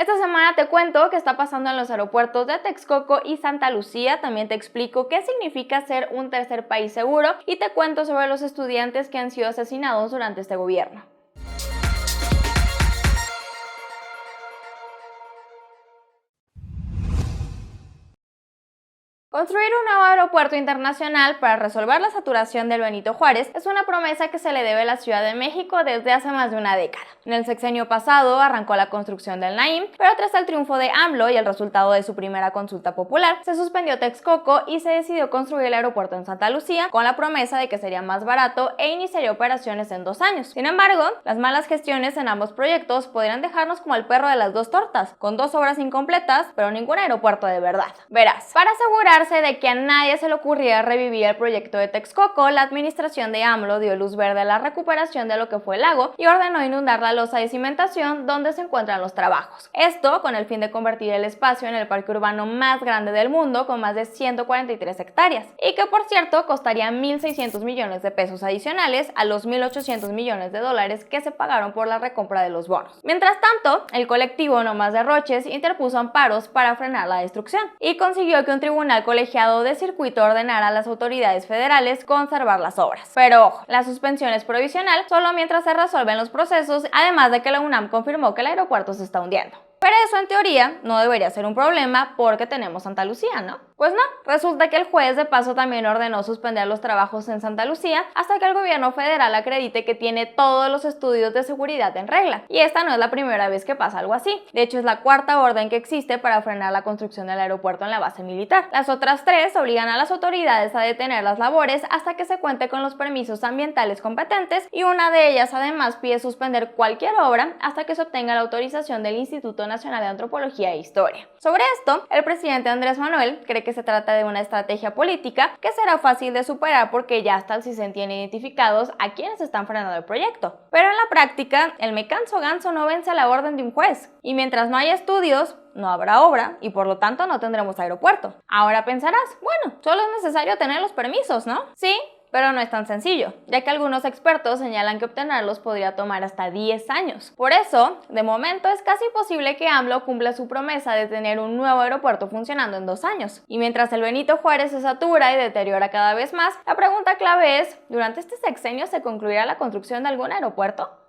Esta semana te cuento qué está pasando en los aeropuertos de Texcoco y Santa Lucía, también te explico qué significa ser un tercer país seguro y te cuento sobre los estudiantes que han sido asesinados durante este gobierno. Construir un nuevo aeropuerto internacional para resolver la saturación del Benito Juárez es una promesa que se le debe a la Ciudad de México desde hace más de una década. En el sexenio pasado arrancó la construcción del Naim, pero tras el triunfo de AMLO y el resultado de su primera consulta popular, se suspendió Texcoco y se decidió construir el aeropuerto en Santa Lucía con la promesa de que sería más barato e iniciaría operaciones en 2 años. Sin embargo, las malas gestiones en ambos proyectos podrían dejarnos como el perro de las dos tortas, con 2 obras incompletas, pero ningún aeropuerto de verdad. Verás, para asegurar de que a nadie se le ocurría revivir el proyecto de Texcoco, la administración de AMLO dio luz verde a la recuperación de lo que fue el lago y ordenó inundar la losa de cimentación donde se encuentran los trabajos. Esto con el fin de convertir el espacio en el parque urbano más grande del mundo, con más de 143 hectáreas, y que por cierto costaría 1.600 millones de pesos adicionales a los 1.800 millones de dólares que se pagaron por la recompra de los bonos. Mientras tanto, el colectivo No Más Derroches interpuso amparos para frenar la destrucción y consiguió que un tribunal colegiado de circuito ordenara a las autoridades federales conservar las obras. Pero ojo, la suspensión es provisional solo mientras se resuelven los procesos, además de que la UNAM confirmó que el aeropuerto se está hundiendo. Pero eso en teoría no debería ser un problema porque tenemos Santa Lucía, ¿no? Pues no, resulta que el juez de paso también ordenó suspender los trabajos en Santa Lucía hasta que el gobierno federal acredite que tiene todos los estudios de seguridad en regla. Y esta no es la primera vez que pasa algo así. De hecho, es la 4ª orden que existe para frenar la construcción del aeropuerto en la base militar. Las otras 3 obligan a las autoridades a detener las labores hasta que se cuente con los permisos ambientales competentes y una de ellas además pide suspender cualquier obra hasta que se obtenga la autorización del Instituto Nacional de Antropología e Historia. Sobre esto, el presidente Andrés Manuel cree que se trata de una estrategia política que será fácil de superar porque ya hasta si se tienen identificados a quienes están frenando el proyecto. Pero en la práctica, el me canso ganso no vence a la orden de un juez. Y mientras no haya estudios, no habrá obra y por lo tanto no tendremos aeropuerto. Ahora pensarás, bueno, solo es necesario tener los permisos, ¿no? Sí, pero no es tan sencillo, ya que algunos expertos señalan que obtenerlos podría tomar hasta 10 años. Por eso, de momento es casi imposible que AMLO cumpla su promesa de tener un nuevo aeropuerto funcionando en 2 años. Y mientras el Benito Juárez se satura y deteriora cada vez más, la pregunta clave es, ¿durante este sexenio se concluirá la construcción de algún aeropuerto?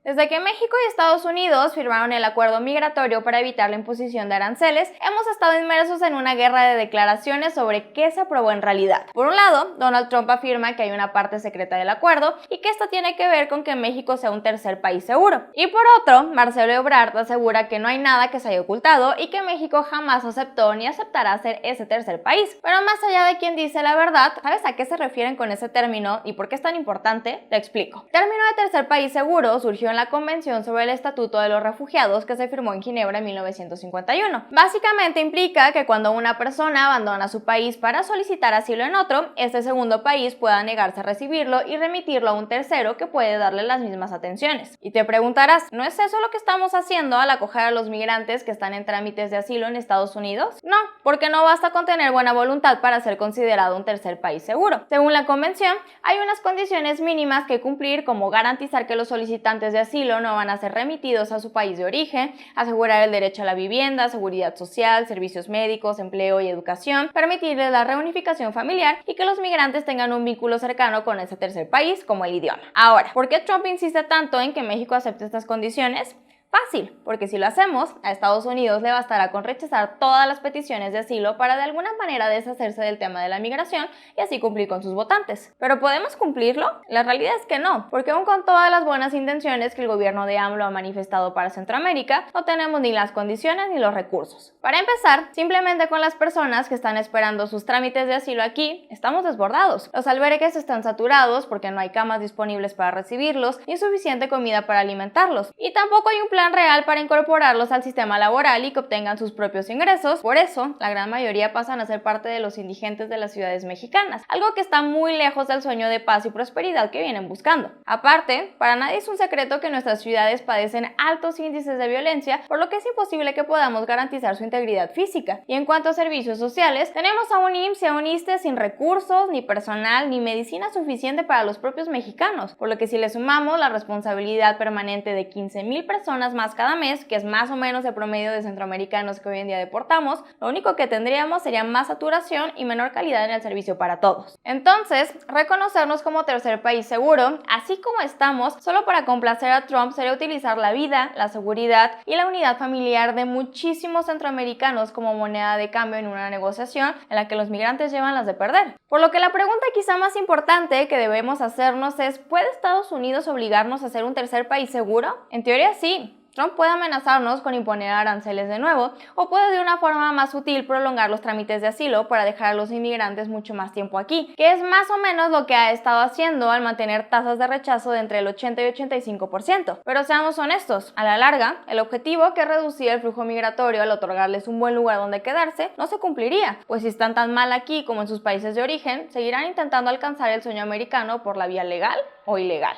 Desde que México y Estados Unidos firmaron el acuerdo migratorio para evitar la imposición de aranceles, hemos estado inmersos en una guerra de declaraciones sobre qué se aprobó en realidad. Por un lado, Donald Trump afirma que hay una parte secreta del acuerdo y que esto tiene que ver con que México sea un tercer país seguro. Y por otro, Marcelo Ebrard asegura que no hay nada que se haya ocultado y que México jamás aceptó ni aceptará ser ese tercer país. Pero más allá de quien dice la verdad, ¿sabes a qué se refieren con ese término y por qué es tan importante? Te explico. El término de tercer país seguro surgió en la Convención sobre el Estatuto de los Refugiados que se firmó en Ginebra en 1951. Básicamente implica que cuando una persona abandona su país para solicitar asilo en otro, este segundo país pueda negarse a recibirlo y remitirlo a un tercero que puede darle las mismas atenciones. Y te preguntarás, ¿no es eso lo que estamos haciendo al acoger a los migrantes que están en trámites de asilo en Estados Unidos? No, porque no basta con tener buena voluntad para ser considerado un tercer país seguro. Según la Convención, hay unas condiciones mínimas que cumplir, como garantizar que los solicitantes de asilo no van a ser remitidos a su país de origen, asegurar el derecho a la vivienda, seguridad social, servicios médicos, empleo y educación, permitirles la reunificación familiar y que los migrantes tengan un vínculo cercano con ese tercer país, como el idioma. Ahora, ¿por qué Trump insiste tanto en que México acepte estas condiciones? Fácil, porque si lo hacemos, a Estados Unidos le bastará con rechazar todas las peticiones de asilo para de alguna manera deshacerse del tema de la migración y así cumplir con sus votantes. ¿Pero podemos cumplirlo? La realidad es que no, porque aún con todas las buenas intenciones que el gobierno de AMLO ha manifestado para Centroamérica, no tenemos ni las condiciones ni los recursos. Para empezar, simplemente con las personas que están esperando sus trámites de asilo aquí, estamos desbordados. Los albergues están saturados porque no hay camas disponibles para recibirlos ni suficiente comida para alimentarlos, y tampoco hay un plan plan real para incorporarlos al sistema laboral y que obtengan sus propios ingresos. Por eso, la gran mayoría pasan a ser parte de los indigentes de las ciudades mexicanas, algo que está muy lejos del sueño de paz y prosperidad que vienen buscando. Aparte, para nadie es un secreto que nuestras ciudades padecen altos índices de violencia, por lo que es imposible que podamos garantizar su integridad física. Y en cuanto a servicios sociales, tenemos a un IMSS y a un ISSSTE sin recursos, ni personal, ni medicina suficiente para los propios mexicanos, por lo que si le sumamos la responsabilidad permanente de 15,000 personas más cada mes, que es más o menos el promedio de centroamericanos que hoy en día deportamos, lo único que tendríamos sería más saturación y menor calidad en el servicio para todos. Entonces, reconocernos como tercer país seguro, así como estamos, solo para complacer a Trump sería utilizar la vida, la seguridad y la unidad familiar de muchísimos centroamericanos como moneda de cambio en una negociación en la que los migrantes llevan las de perder. Por lo que la pregunta quizá más importante que debemos hacernos es, ¿puede Estados Unidos obligarnos a ser un tercer país seguro? En teoría sí. Trump puede amenazarnos con imponer aranceles de nuevo, o puede de una forma más sutil prolongar los trámites de asilo para dejar a los inmigrantes mucho más tiempo aquí, que es más o menos lo que ha estado haciendo al mantener tasas de rechazo de entre el 80 y 85%. Pero seamos honestos, a la larga, el objetivo, que es reducir el flujo migratorio al otorgarles un buen lugar donde quedarse, no se cumpliría, pues si están tan mal aquí como en sus países de origen, seguirán intentando alcanzar el sueño americano por la vía legal o ilegal.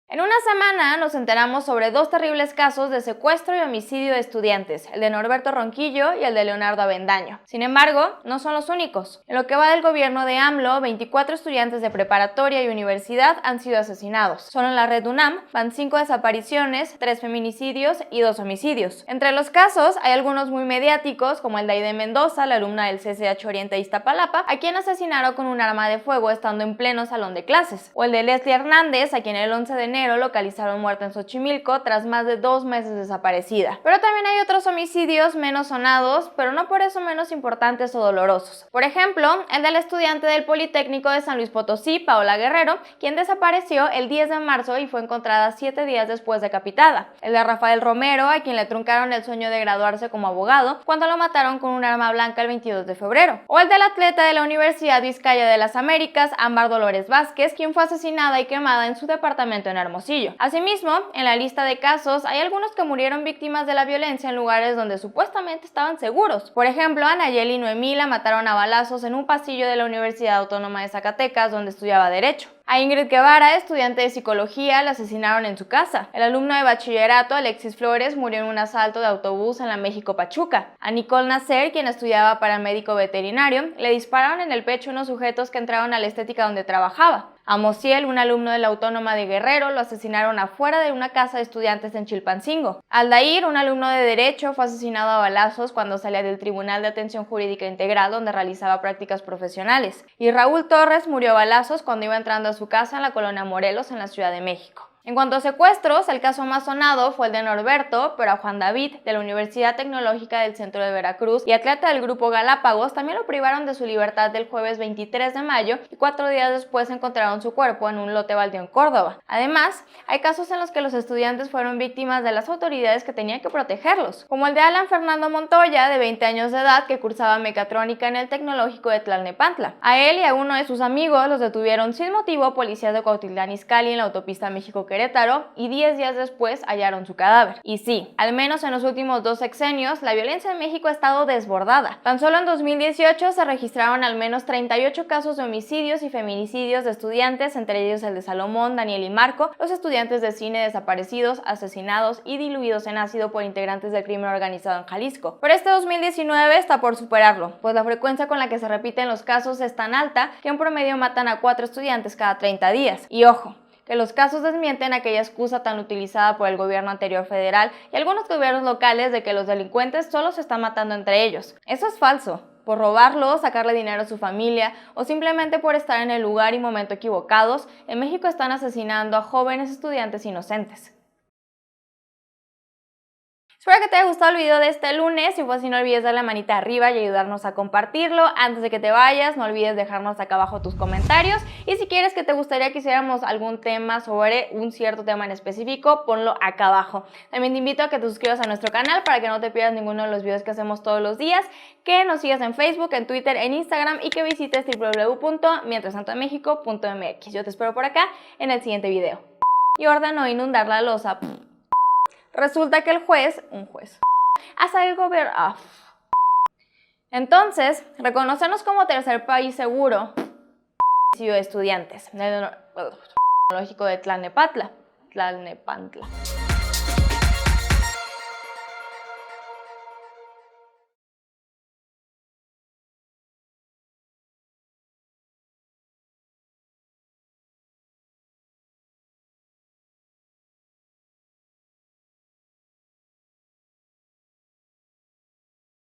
En una semana nos enteramos sobre dos terribles casos de secuestro y homicidio de estudiantes, el de Norberto Ronquillo y el de Leonardo Avendaño. Sin embargo, no son los únicos. En lo que va del gobierno de AMLO, 24 estudiantes de preparatoria y universidad han sido asesinados. Solo en la red UNAM van 5 desapariciones, 3 feminicidios y 2 homicidios. Entre los casos hay algunos muy mediáticos, como el de Aide Mendoza, la alumna del CCH Oriente Iztapalapa, a quien asesinaron con un arma de fuego estando en pleno salón de clases, o el de Leslie Hernández, a quien el 11 de enero localizaron muerta en Xochimilco tras más de 2 meses desaparecida. Pero también hay otros homicidios menos sonados, pero no por eso menos importantes o dolorosos. Por ejemplo, el del estudiante del Politécnico de San Luis Potosí, Paola Guerrero, quien desapareció el 10 de marzo y fue encontrada 7 días después decapitada. El de Rafael Romero, a quien le truncaron el sueño de graduarse como abogado cuando lo mataron con un arma blanca el 22 de febrero. O el del atleta de la Universidad Vizcaya de las Américas, Ámbar Dolores Vázquez, quien fue asesinada y quemada en su departamento en Hermosillo. Asimismo, en la lista de casos hay algunos que murieron víctimas de la violencia en lugares donde supuestamente estaban seguros. Por ejemplo, a Nayeli y Noemí la mataron a balazos en un pasillo de la Universidad Autónoma de Zacatecas, donde estudiaba Derecho. A Ingrid Guevara, estudiante de psicología, la asesinaron en su casa. El alumno de bachillerato, Alexis Flores, murió en un asalto de autobús en la México Pachuca. A Nicole Nacer, quien estudiaba paramédico veterinario, le dispararon en el pecho unos sujetos que entraron a la estética donde trabajaba. A Mosiel, un alumno de la Autónoma de Guerrero, lo asesinaron afuera de una casa de estudiantes en Chilpancingo. Aldair, un alumno de Derecho, fue asesinado a balazos cuando salía del Tribunal de Atención Jurídica Integral, donde realizaba prácticas profesionales. Y Raúl Torres murió a balazos cuando iba entrando a su casa en la colonia Morelos, en la Ciudad de México. En cuanto a secuestros, el caso más sonado fue el de Norberto, pero a Juan David, de la Universidad Tecnológica del Centro de Veracruz y atleta del Grupo Galápagos, también lo privaron de su libertad el jueves 23 de mayo y 4 días después encontraron su cuerpo en un lote baldío en Córdoba. Además, hay casos en los que los estudiantes fueron víctimas de las autoridades que tenían que protegerlos, como el de Alan Fernando Montoya, de 20 años de edad, que cursaba mecatrónica en el Tecnológico de Tlalnepantla. A él y a uno de sus amigos los detuvieron sin motivo policías de Cuautitlán Izcalli en la autopista México-Querétaro y 10 días después hallaron su cadáver. Y sí, al menos en los últimos 2 sexenios, la violencia en México ha estado desbordada. Tan solo en 2018 se registraron al menos 38 casos de homicidios y feminicidios de estudiantes, entre ellos el de Salomón, Daniel y Marco, los estudiantes de cine desaparecidos, asesinados y diluidos en ácido por integrantes del crimen organizado en Jalisco. Pero este 2019 está por superarlo, pues la frecuencia con la que se repiten los casos es tan alta que en promedio matan a 4 estudiantes cada 30 días. Y ojo, que los casos desmienten aquella excusa tan utilizada por el gobierno anterior federal y algunos gobiernos locales de que los delincuentes solo se están matando entre ellos. Eso es falso. Por robarlo, sacarle dinero a su familia o simplemente por estar en el lugar y momento equivocados, en México están asesinando a jóvenes estudiantes inocentes. Espero que te haya gustado el video de este lunes. Si fue así, no olvides darle la manita arriba y ayudarnos a compartirlo. Antes de que te vayas, no olvides dejarnos acá abajo tus comentarios. Y si quieres que te gustaría que hiciéramos algún tema sobre un cierto tema en específico, ponlo acá abajo. También te invito a que te suscribas a nuestro canal para que no te pierdas ninguno de los videos que hacemos todos los días, que nos sigas en Facebook, en Twitter, en Instagram y que visites www.mientrastantoenmexico.mx. Yo te espero por acá en el siguiente video. y ordenó inundar la losa. Resulta que el juez, hasta el gobierno... Entonces, reconocernos como tercer país seguro de estudiantes del Tecnológico de Tlalnepantla.